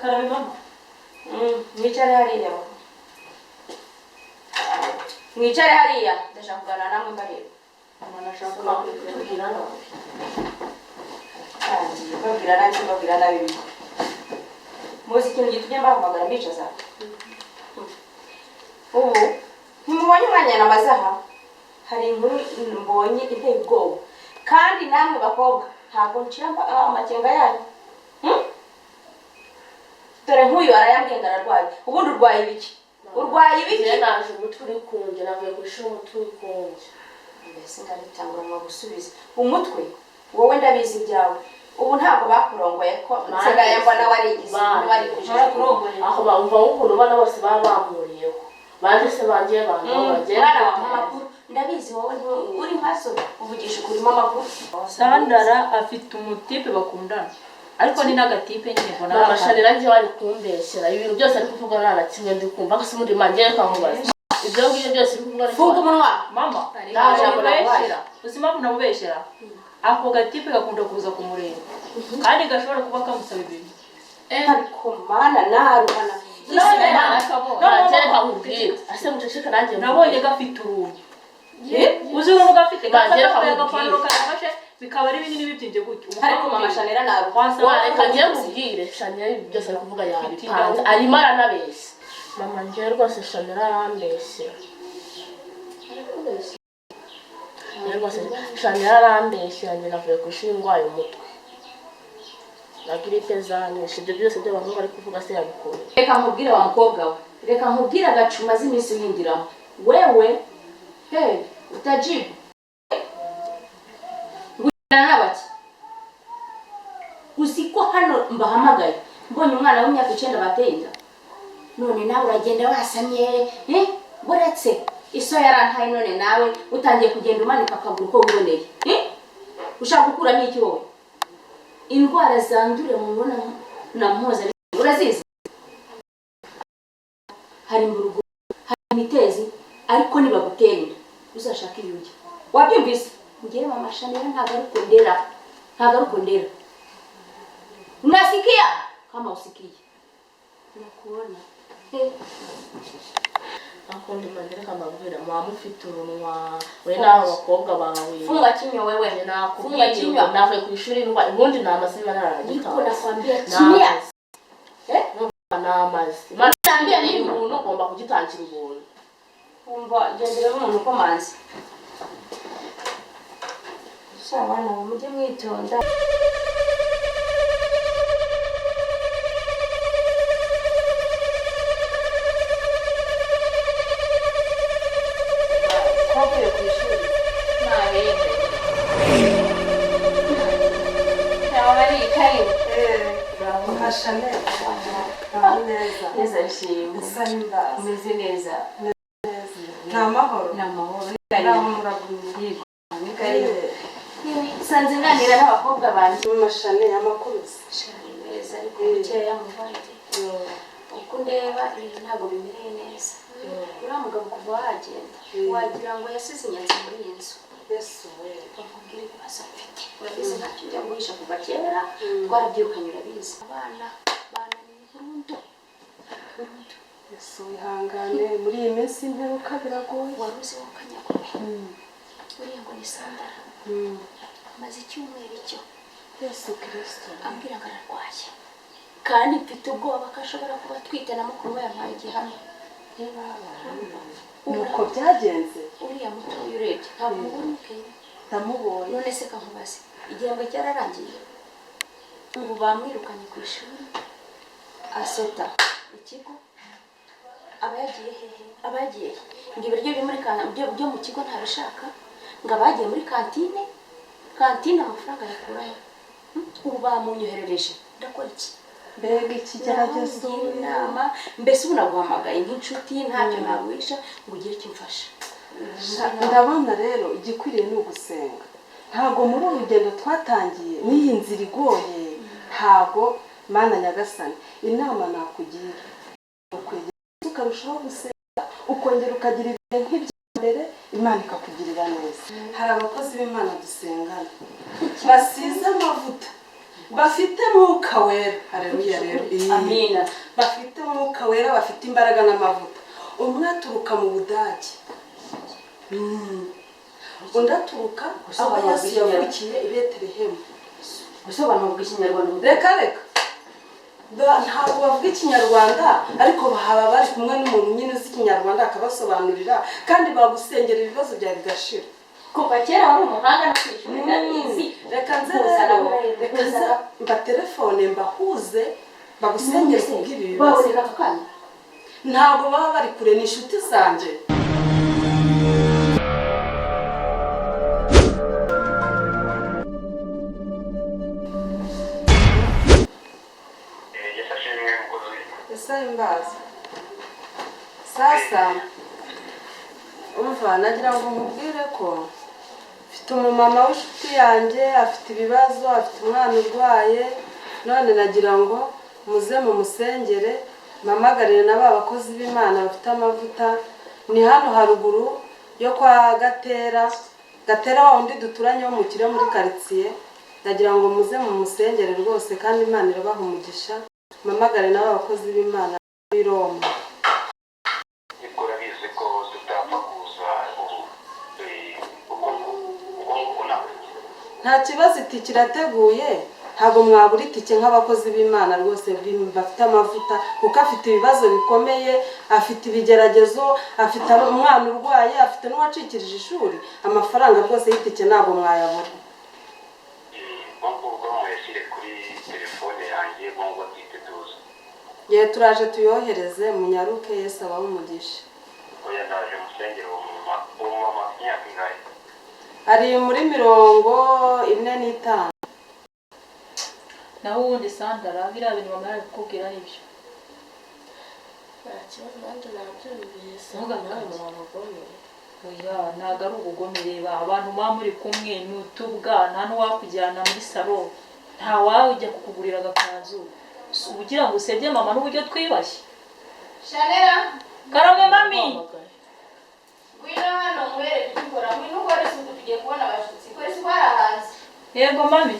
Karabe mama. Mwicare hariya. Mwicare hariya. Ndashaka kuganira namwe mbareba. Mama nashaka kubwira nawe. Mbabwira nabi. Muzi ikintu gitumye mbahamagara mbicaza. Ubu ntimubonye umwanya namazaha. Hari inkuru mbonye iteye ubwoba. Kandi namwe bakobwa ntabwo ncira amakenga yanyu. Dore nk'uyu arayambwiye ndararwaye. Ubundi urwaye ibiki? Urwaye ibiki? Naje umutwe uri kunje, navuye kwishura umutwe uri kunje. Mbese ngaritangura mu gusubiza. Umutwe wowe ndabizi byawe. Ubu ntabwo bakurongoye ko nsigaye mbona warigize wari kurongoye. Aho bamva ukuntu bana bose babamuriyeho. Banje se bangiye bagiye. Mwana wa makuru ndabizi wowe uri maso uvugisha kuri mama makuru. Sandara afite umutipe bakundana. Ariko ni n'agatipe nyine mbona. Mama Shanira nje wari kumbeshyera. Ibintu byose ari kuvuga nana kimwe ndi kumva ko muri mangiye kamubaza. Ibyo ngibyo byose uri kuvuga. Funga umunwa. Mama, naje kubeshera. Uzima kunabeshera. Ako gatipe gakunda kuza kumureba. Kandi gashobora kuba kamusaba ibintu. Ariko mana naruhana. Nabonye gafite uruntu. Uzi uruntu gafite gapantaro karafashe bikaba ari binini bibyinje gutyo. Ariko mama Shanira naruhana. Wareka ngiye mubwire Shanira byose ari kuvuga yabipanze. Arimo aranabeshya. Mama ngiye rwose Shanira arambeshya. Shanira arambeshya njye navuye kwishuri ndwaye umutwe. Na gripe zanyishe ibyo byose byo bamwe bari kuvuga se yabikora. Reka nkubwire wa mukobwa we. Reka nkubwire agacuma z'iminsi windiramo. Wewe utajibu. Ngwira nabaki. Uziko hano mbahamagaye. Mbonye umwana w'imyaka 9 batenda. None nawe uragenda wasamye buretse iso yarantaye none nawe utangiye kugenda umanika akaguru ko wiboneye. Ushaka gukuramo iki wowe? Indwara zandure mu mibonano na mpuza urazizi. Hari imburugo, hari imitezi, ariko nibagutera uzashaka ibiryo. Wabyumvise? Ngiye mama Shanira ntago ari kundera. Unasikia? Kama usikie. Nakuona. Akundi mandira kama bwira mama ufite urunwa we naho bakobwa bawe. Funga kinyo wewe. Funga kinyo. Navuye kwishuri ndwa ubundi namazima naragita. Niko nakwambia kimya. Namazi. Matambia ni umuntu ugomba kugitangira ubuntu. Umva gendera umuntu komanzi. Shabana mujye mwitonda. Chanel. Neza shimwe. Sanda. Umeze neza. Namahoro. Namahoro. Namuragumye. Nikaye. Sanze nganira n'abakobwa banje. Mama Chanel amakuru. Chanel neza ariko bukeya muvande. Uko ndeba ibintu ntago bimereye neza. Ura mugabo kuva wagenda. Wagira ngo yasize inyanza muri inzu. Yesu we. Bakubwira ibibazo mfite. Urabizi ntacyo njya guhisha kuva kera. Twarabyirukanye urabizi. Abana bananiye burundu. Yesu ihangane muri iyi minsi imperuka biragoye. Waruzi wo kanyagwe. Uriya ngo ni Sandara. Maze icyumweru icyo. Yesu Kristo. Ambwira ngo ararwaye. Kandi mfite ubwoba ko ashobora kuba atwite na mukuru we yampaye igihamya. Nuko byagenze. Uriya muto urebye ntabwo ubona ukeye. Ndamubonye. None se kankubaze igihembwe cyararangiye. Ubu bamwirukanye ku ishuri. Aseta ikigo. Abagiye hehe? Abagiye. Ngo ibiryo byo muri byo mu kigo ntabishaka. Ngo abagiye muri kantine. Kantine amafaranga yakurayo. Ubu bamunyoherereje. Ndakora iki? Mbega ikigeragezo inama mbese unaguhamagaye nk'inshuti ntacyo nagwisha ngo ugire icyo mfasha. Ndabona rero igikwiriye ni ugusenga. Ntago muri urugendo twatangiye n'iyi nzira igoye. Ntago Mana Nyagasani inama nakugira. Ukarushaho gusenga ukongera ukagira ibihe nk'ibyambere Imana ikakugirira neza. Hari abakozi b'Imana dusengana basize amavuta bafite mwuka wera. Haleluya rero. Amina. Bafite mwuka wera, bafite imbaraga n'amavuta. Umwe aturuka mu Budage. Undi aturuka aho Yesu yavukiye i Betelehemu. Gusobanura ikinyarwanda. Reka ntabwo bavuga ikinyarwanda ariko baba bari kumwe n'umuntu nyine uzi ikinyarwanda akabasobanurira kandi bagusengera ibibazo byawe bigashira. Kuva kera wari umuhanga no kwishuri ndabizi. Reka nza mba telefone mbahuze bagusengere kubwira ibibazo. Baboneka kakanya. Ntabwo baba bari kure ni inshuti zanjye. Imbaza sasa umva nagira ngo mubwire ko mfite umumama w'inshuti yanjye afite ibibazo, afite umwana urwaye, none nagira ngo muze mu musengere mpamagarire na ba bakozi b'Imana bafite amavuta. Ni hano haruguru yo kwa Gatera wa undi duturanye wo mu kire muri quartier. Nagira ngo muze mu musengere rwose kandi Imana irabaha umugisha. Mpamagare na ba bakozi b'Imana i Roma. Ikora bize ko tutapfa kuza nta kibazo itike kirateguye, ntabwo mwabura itike nk'abakozi b'Imana rwose bafite amavuta kuko afite ibibazo bikomeye, afite ibigeragezo, afite umwana urwaye, afite n'uwacikirije ishuri. Amafaranga rwose y'itike ntabwo mwayabura. Ye turaje tuyohereze munyaruke Yesu abaho umugisha. Oya ndaje musengero umama imyaka ingahe? Ari muri 45. naho ubundi Sandra biriya bintu mama yari kukubwira nibyo. Nta kibazo nanjye nabyumvise. Ntuga nawe mama ugomeye. Oya ntago ari ubugome, reba abantu muba muri kumwe n'utubwa nta n'uwakujyana muri salo, nta wajya kukugurira agakanzu ugira ngo usebye mama n'uburyo twibashye. Shanera. Karame mami. Wino hano mwere kugikora. Wino ukore suku tugiye kubona abashitsi. Kwese kwarahanze. Yego mami.